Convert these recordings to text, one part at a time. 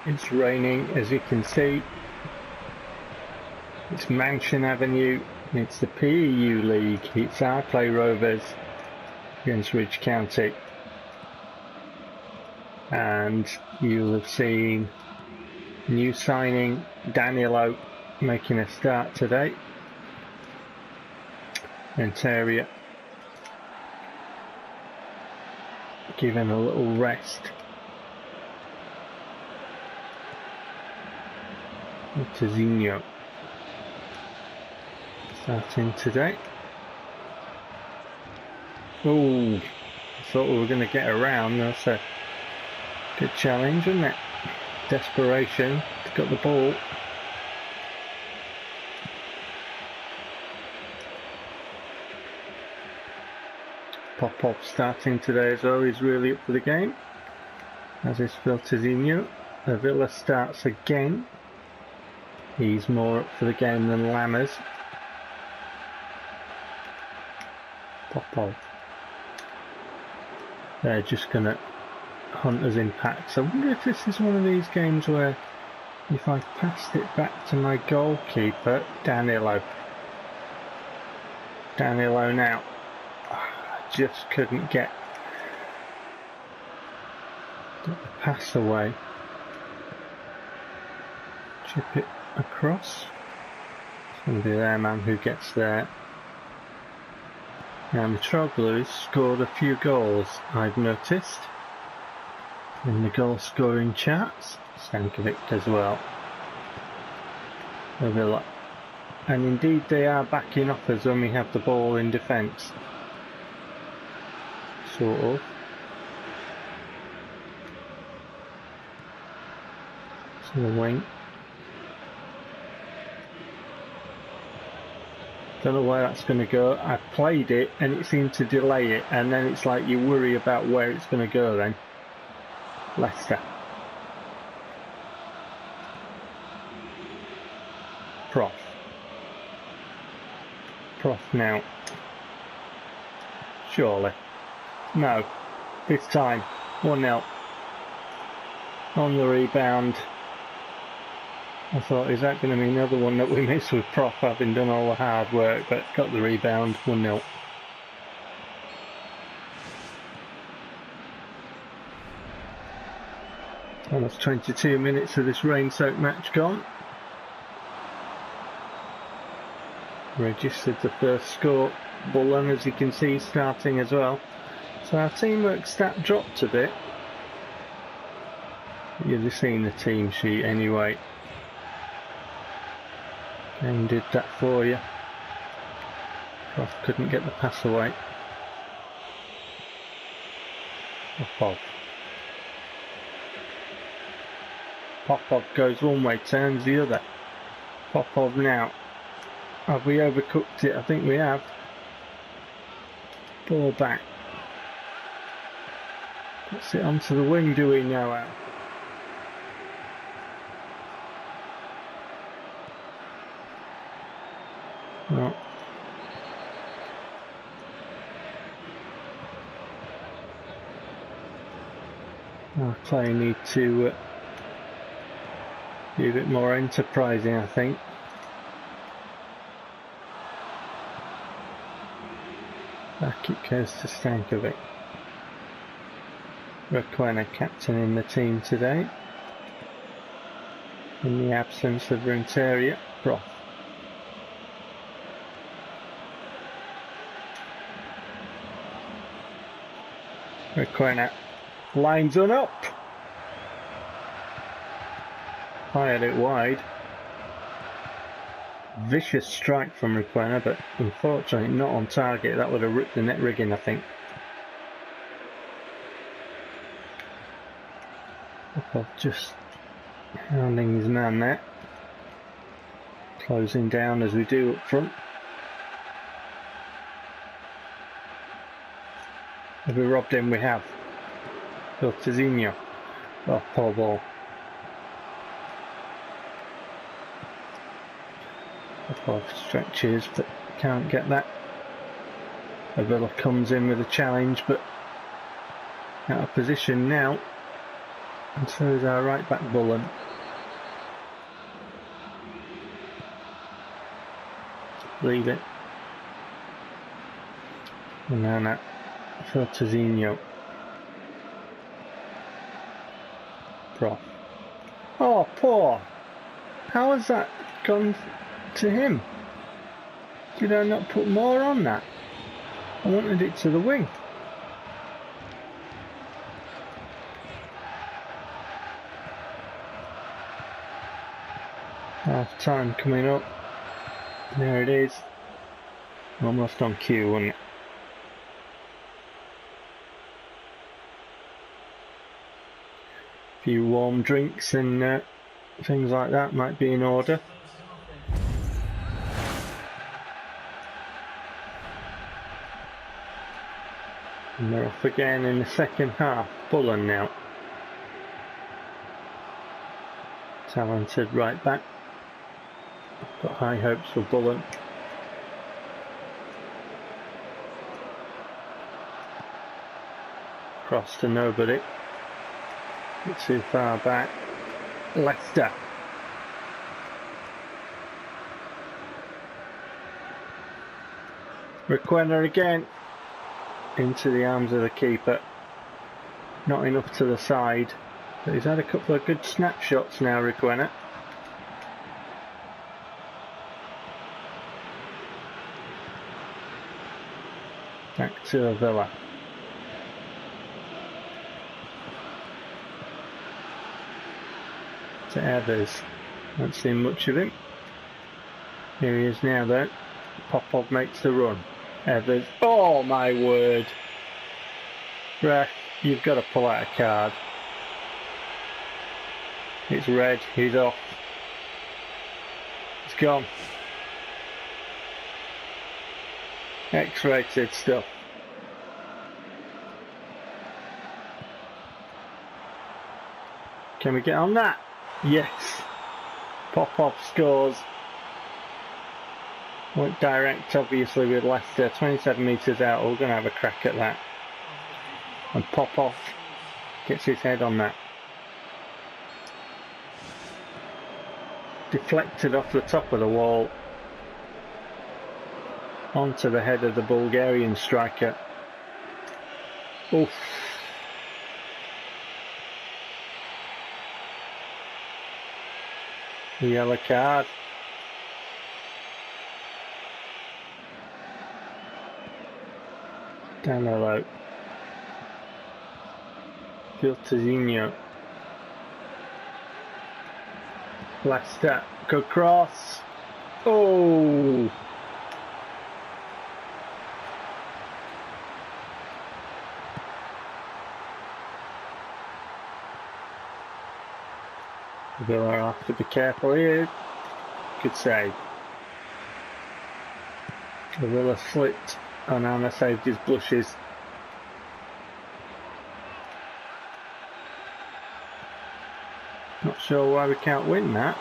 It's raining, as you can see. It's Mansion Avenue. It's the PEU League. It's Arklay Rovers against Ridge County. And you'll have seen new signing Danilo making a start today. Renteria given a little rest. Tazinho starting today. Oh, thought we were going to get around. That's a good challenge, isn't it? Desperation. Got the ball. Popov starting today as well. He's really up for the game, as is Phil Tazinho. Avila starts again. He's more up for the game than Lammers. Popov. They're just going to hunt us in packs. I wonder if this is one of these games where if I passed it back to my goalkeeper, Danilo now. Just couldn't get the pass away. Chip it across. It's going to be their man who gets there. Now Mitroglou scored a few goals, I've noticed, in the goal scoring charts. Stankovic as well. Avila. And indeed they are backing off us when we have the ball in defence. Sort of. To the wing. Don't know where that's going to go. I played it and it seemed to delay it, and then it's like you worry about where it's going to go then. Leicester. Prof now. Surely. No. This time. 1-0. On the rebound. I thought, is that going to be another one that we miss with Prof having done all the hard work, but got the rebound. 1-0. Almost 22 minutes of this rain-soaked match gone. Registered the first score. Bullen, as you can see, starting as well. So our teamwork stat dropped a bit. You've seen the team sheet anyway. And did that for you. Prof couldn't get the pass away. Popov goes one way, turns the other. Popov now. Have we overcooked it? I think we have. Ball back. Puts it onto the wing, do we now? No. Arklay need to be a bit more enterprising, I think. Back it goes to Stankovic. Requena captain in the team today. In the absence of Renteria. Prof. Requena lines on up. Fired it wide. Vicious strike from Requena, but unfortunately not on target. That would have ripped the net rigging, I think. Popov just hounding his man there. Closing down as we do up front. Have we robbed him? We have. Phil Tazinho. Oh, poor ball. Popov stretches, but can't get that. Avila comes in with a challenge, but out of position now. And so is our right back Bullen. Leave it. And now that for Tizzinho. Prof. Oh, poor! How has that gone to him? Did I not put more on that? I wanted it to the wing. Half time coming up. There it is. Almost on cue, wasn't it? A few warm drinks and things like that might be in order. And they're off again in the second half. Bullen now. Talented right back. Got high hopes for Bullen. Cross to nobody. Not too far back. Leicester. Requena again. Into the arms of the keeper. Not enough to the side. But he's had a couple of good snapshots now, Requena. Back to Villa. To Evers. Haven't seen much of him. Here he is now though. Popov makes the run. Evers. Oh my word. Ref, you've got to pull out a card. It's red. He's off. It's gone. X-rated stuff. Can we get on that? Yes. Popov scores. Went direct obviously with Leicester. 27 metres out. We're going to have a crack at that. And Popov gets his head on that. Deflected off the top of the wall. Onto the head of the Bulgarian striker. Oof. The yellow card. Danilo. Tizzinho. Leicester. Good cross. Oh! Villa have to be careful here. Good save. The Villa slipped and Anna saved his blushes. Not sure why we can't win that.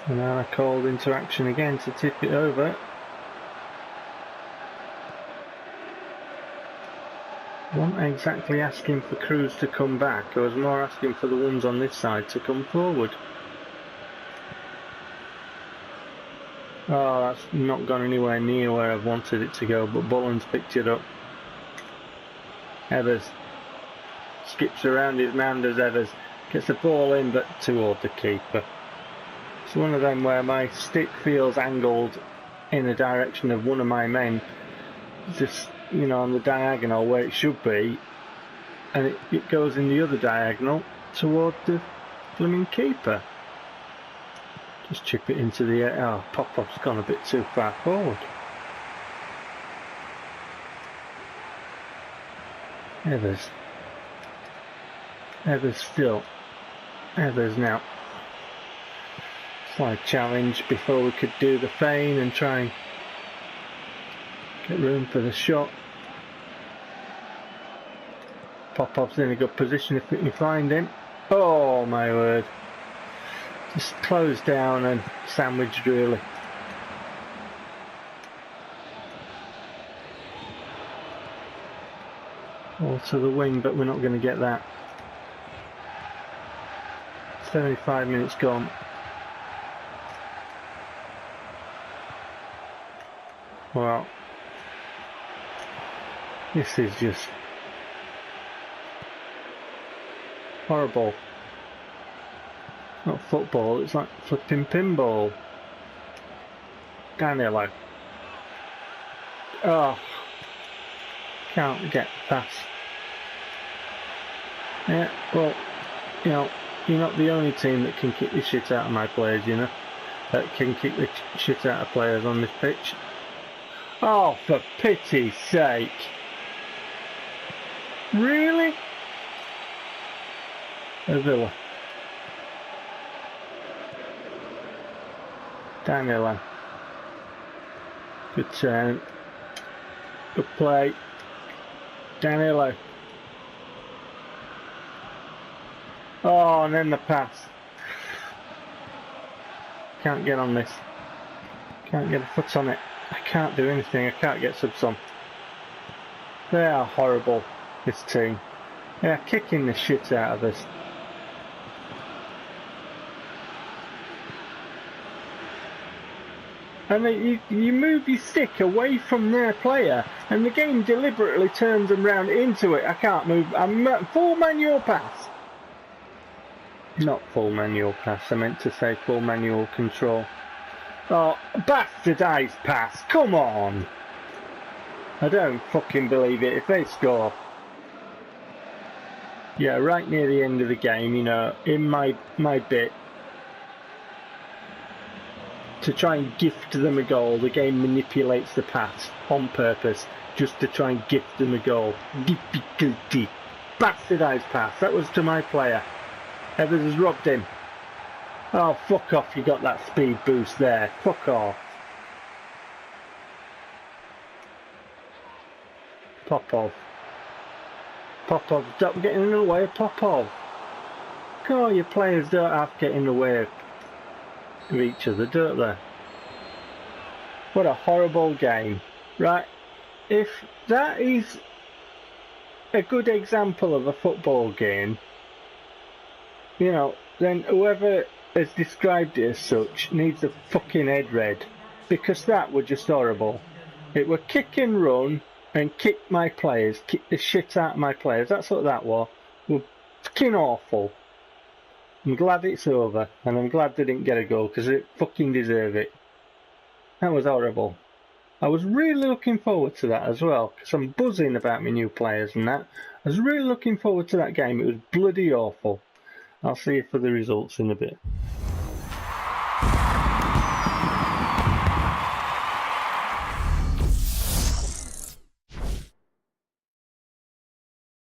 And Anna called into action again to tip it over. I wasn't exactly asking for Cruz to come back, I was more asking for the ones on this side to come forward. Oh, that's not gone anywhere near where I've wanted it to go, but Bullen's picked it up. Evers skips around his man, does Evers. Gets the ball in, but toward the keeper. It's one of them where my stick feels angled in the direction of one of my men. Just, you know, on the diagonal where it should be, and it goes in the other diagonal toward the blooming keeper. Just chip it into the air. Oh, Popov's gone a bit too far forward. Evers. Evers still. Evers now. Slight challenge before we could do the feign and try and get room for the shot. Popov's in a good position if we can find him. Oh my word. Just closed down and sandwiched really. Ball to the wing, but we're not going to get that. 75 minutes gone. Well, this is just horrible. Not football, it's like flipping pinball. Danilo. Oh, can't get past. Yeah, well, you know, you're not the only team that can kick the shit out of my players, you know, that can kick the shit out of players on this pitch. Oh, for pity's sake. Really? A Villa. Danilo. Good turn. Good play. Danilo. Oh, and then the pass. Can't get on this. Can't get a foot on it. I can't do anything. I can't get subs on. They are horrible, this team. They are kicking the shit out of us. And you move your stick away from their player, and the game deliberately turns them round into it. I can't move. I'm full manual pass. Not full manual pass. I meant to say full manual control. Oh, bastardised pass. Come on. I don't fucking believe it if they score. Yeah, right near the end of the game, you know, in my bit, to try and gift them a goal, the game manipulates the pass on purpose, just to try and gift them a goal. Difficulty. Bastardised pass. That was to my player. Evers has robbed him. Oh, fuck off, you got that speed boost there. Fuck off. Popov. Popov, stop getting in the way of Popov. Oh, your players don't have to get in the way of each other, don't they? What a horrible game. Right, if that is a good example of a football game, you know, then whoever has described it as such needs a fucking head read, because that were just horrible. It were kick and run and kick my players, kick the shit out of my players. That's what that was. Were fucking awful. I'm glad it's over, and I'm glad they didn't get a goal, because they fucking deserve it. That was horrible. I was really looking forward to that as well, because I'm buzzing about my new players and that. I was really looking forward to that game. It was bloody awful. I'll see you for the results in a bit.